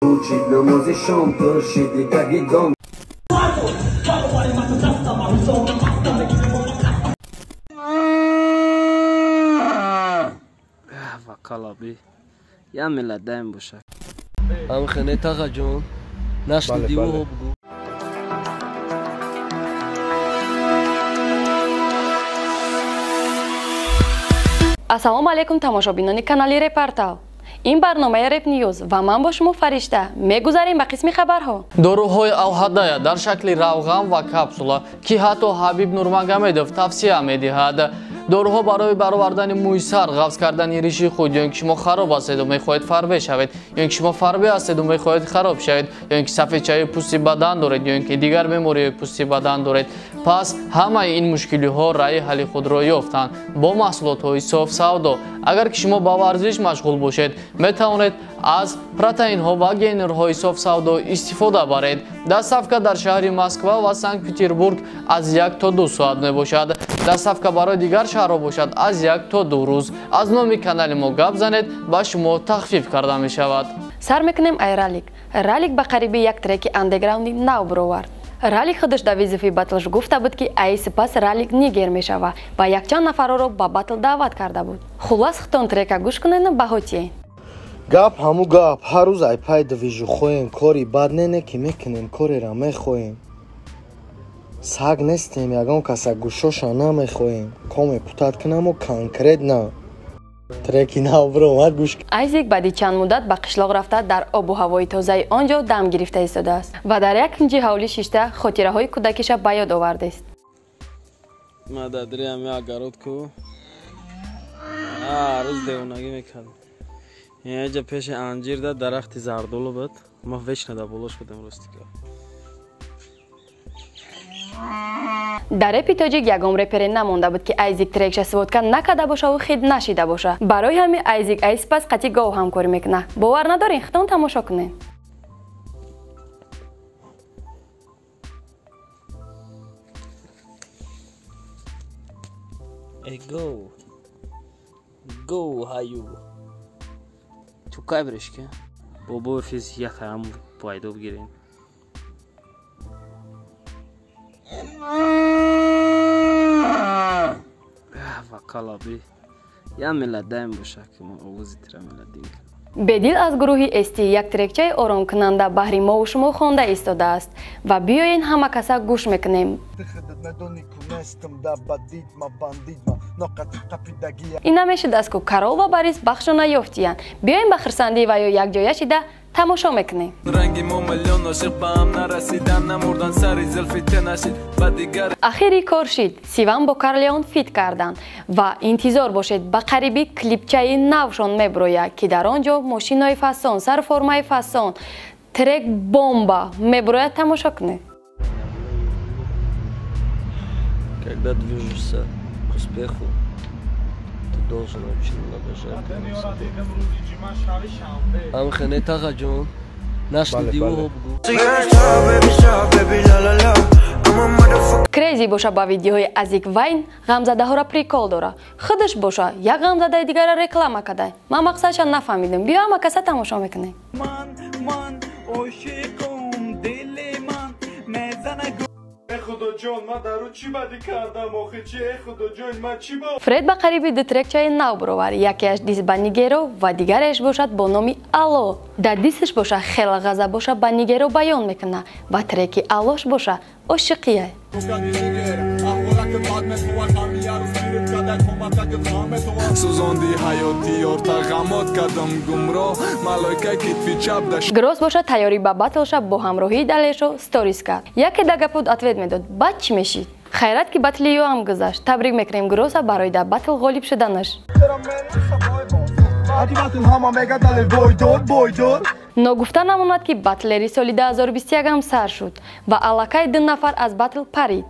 نماز شام پرشید گگیدان وکالابی یا ملت دایم باشه ام خنه تاقا جون نشنیدی و بگو ассалому алайкум тамошобинони канали Репортал. ин барномаи Rep News ва ман бо шумо Фаришта мегузарем ба қисми хабарҳо. доруҳои алҳадая дар шакли равған ва капсула ки ҳатто Ҳабиб Нурмагомедов тавсия медиҳад. доруҳо барои баровардани мӯйсар ғафз кардани риши худ ё ин ки шумо хароб ҳастеду мехоҳед фарбе шавед ё ин ки шумо фарбе ҳастеду мехоҳед хароб шавед ё ин ки сафедчаи пӯсти бадан доред ё ин ки дигар бемориҳои пӯсти бадан доред. пас ҳамаи ин мушкилиҳо раи ҳалли худро ёфтанд бо маҳсулотҳои софсавдо. агар ки шумо ба варзиш машғул бошед метавонед аз протеинҳо ва гейнерҳои софсавдо истифода баред. доставка дар шаҳри Москва ва Санкт-Петербург аз 1 то 2 соат мебошад. доставка барои дигар шаҳрҳо бошад аз 1 то 2 рӯз. аз номи канали мо гап занед ба шумо тахфиф карда мешавад. сар мекунем ай Ралик. Ралик ба қариби як треки андеграунди нав бировард. Ралик худаш дар визифи батлш гуфта буд ки ай сипас Ралик нигер мешава ва якчанд нафарро ба батл даъват карда буд. хулас хитон трека гӯш кунед баҳотиен. гап ҳаму гап ҳар рӯз айпай движу хоем кори бад нене ки мекунем корера мехоҳем. саг нестем ягон каса гӯшоша намехоҳем. коме путат кунаму конкрет на. треки нав биромад гӯш. Айзек баъди чанд муддат ба қишлоқ рафта дар обу ҳавои тозаи он ҷо дам гирифта истодааст ва дар якинчи ҳавли шишта хотираҳои кӯдакиша ба ёд овардааст. мададриам я гародку рӯз девонагӣ мекардам. инҷа пеши анҷирда дарахти зардолу буд. ма вешнада болош будам ростика. дар репи тоҷик ягон репере намонда буд ки Айзек трекша сводка накарда бошаву хид нашида боша. барои ҳамин Айзек айспас қатъи гов ҳамкорӣ мекунад. бовар надорен хитон тамошо кунед. go haju tu кай брешке бобо физ яхам пайдо бигирен вакалаби я миллат даим боша ки мо овози тира милладӣ бедил аз гурӯҳи ST як трекчаи оромкунанда баҳри мову шумо хонда истодааст ва биёен ҳама каса гӯш мекунем. ина мешудааст ки Карол ва Борис бахшо наёфтиянд. биёем ба хирсандӣ ва ё якҷоя шида тамошо мекунем. ахири кор шид Сиван бо Карлеон фит карданд ва интизор бошед ба қариби клипчаи навшон меброяд ки дар он ҷо мошинои фасон сарформаи фасон трек бомба меброяд. тамошо кунед. Когда движешься к успеху, ты должен очень много жертвовать. ам хене тага джон, нашниди у бгу. Крейзи боша ба видеоҳои Азик Вайн ғамзадаҳоро прикол дора. худаш боша як ғамзадаи дигарро реклама кадай. ман мақсадша нафаҳмидам. биё ҳама каса тамошо мекунем. фред ба қариби ду трекчаи нав бировар. якеаш дист ба Нигеро ва дигареаш бошад бо номи Алло. дар дисташ боша хела ғазаб боша ба Нигеро баён мекуна ва треки Аллош боша ошиқия. гирос боша тайёрӣ ба батлша бо ҳамроҳии далешо сторис кард. яке дагапуд ответ медод. баъд чӣ мешид? хайрат ки батли ё ҳам гузашт. табрик мекунем гироса барои дар батл ғолиб шуданаш. ногуфта намонад ки батлери соли 2021 ҳам сар шуд ва аллакай 2 нафар аз батл парид.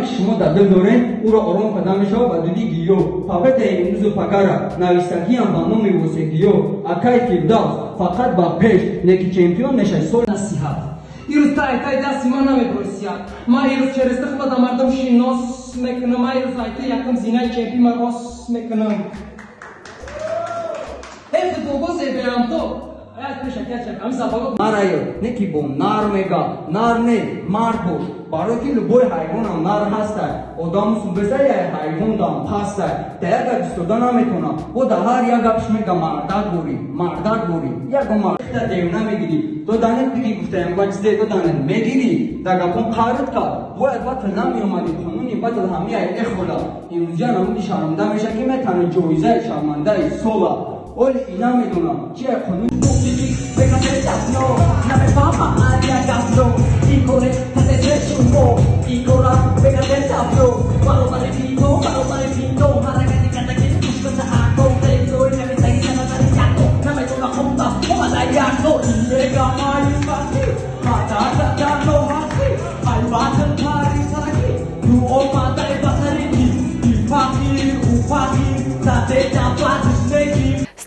که شما در دل دارین او را آرام قدم شو و دودی گیو فقط امروز و پگره نویستگی هم با نام واسگیو اکای فیرداوس فقط با پیش نکی چمپیون میشه سول نصیحت ایروز تای دستی ما نمیبرسید ما ایروز چرسته خود مردم شیناس میکنم ما ایروز تای یکم زینه چمپی من آس میکنم حیف دوگو زیبرم تو Марайо, неки бо нар мега, нар не, мард бош. Барои ки любой ҳайвон ҳам нар ҳастай. Одам субеса я ҳайвон дам пастай. Да як гап истода наметонам. Бо да ҳар як гапш мега мардак бори. Яго марда дев намегири. То данет диги гуфтаям ва чизе то данет мегири. Да гапон қарид кар. Бояд вақт намеомади қонуни бадл ҳамияи эхола. Имрӯза намуди шарманда меша ки метана ҷоизаи шармандаи сола. Оли ина медонам чи қонун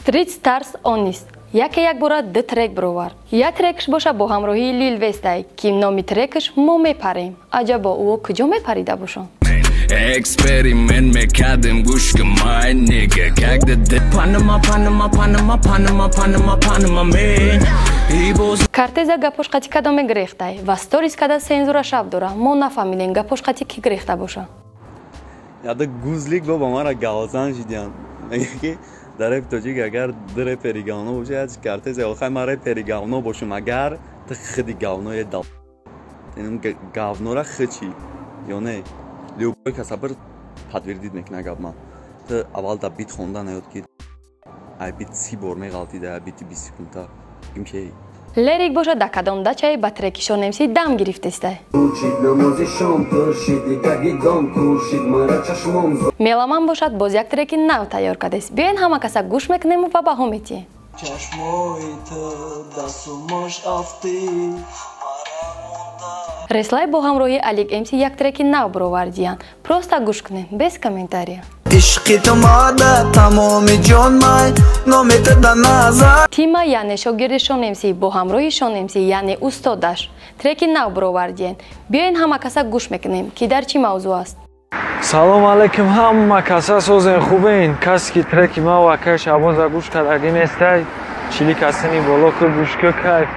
Street Stars Honest яке як бора ду трек бировар. Як трекш боша бо ҳамроҳии Lil Westai ки номи трекш мо мепарем. Аҷабо ӯ куҷо мепарида бошад? Эксперимент мекардем гӯш кумай нига кагда Panama мен Картеза гапош қати кадоме гирехтай ва сторис када сензура шаб дора. Мо нафаҳмидем гапош қати ки гирехта боша. Яда гузлик баба мара гаозан жидян. Меги дар рэп тоҷик агар ду рэпери гавно бошад картез охай ма рэпери гавно бошум агар ты хиди гавное дал. Инам гавнора хичи ё не? Любой каса бір подтвердит мекна гапма. Ты аввал да бит хонда наёд ки ай бит 30 бор меғалтида ай бити 20 секунда кимчей. Лерик боша да кадом дачай ба треки шонемси дам гирифтестай. Меламан бошад боз як треки нав тайёр кардес. Биёин ҳама каса гӯш мекунем ва баҳо метиҳем. Реслай бо ҳамроҳи Алик МС як треки нав бировардиян. Просто гӯш кунем без комментария. Тима яъне шогирди шонемси бо ҳамроҳи шонемси яъне устодаш треки нав бировардиен. Биёин ҳама каса гӯш мекунем ки дар чӣ мавзӯъ аст. Салом алейкум ҳама каса созен хубен. Касе ки треки ма ва кай шабонза гӯш кардаги нестай чили касини боло ку гӯш ку кайф.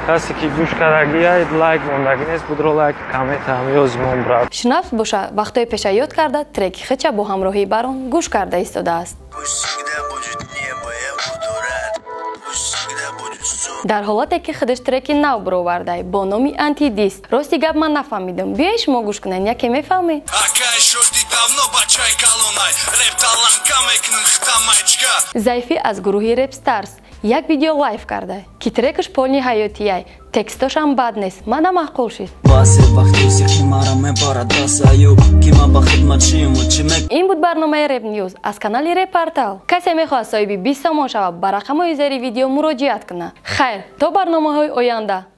Касе ки гӯш карагияй лайк мондаги нест будро лайк коммент ҳам ёзимон брат. Шунавс боша вақтои пеша ёд карда треки хича бо ҳамроҳи барон гӯш карда истодааст. дар ҳолате ки худаш треки нав бировардай бо номи антидис. Рости гап ман нафаҳмидам. биёед шумо гӯш кунед яке мефаҳмед. Зайфи аз гурӯҳи Rap Stars як видео лайв карда ки трекаш полни ҳаётияй текстошам бад нест мана маъқул шид. ин буд барномаи Rap News аз канали Rap Portal. касе мехоҳад соҳиби 20 сомон шавад ба рақамҳои зери видео муроҷиат кунад. хайр то барномаҳои оянда.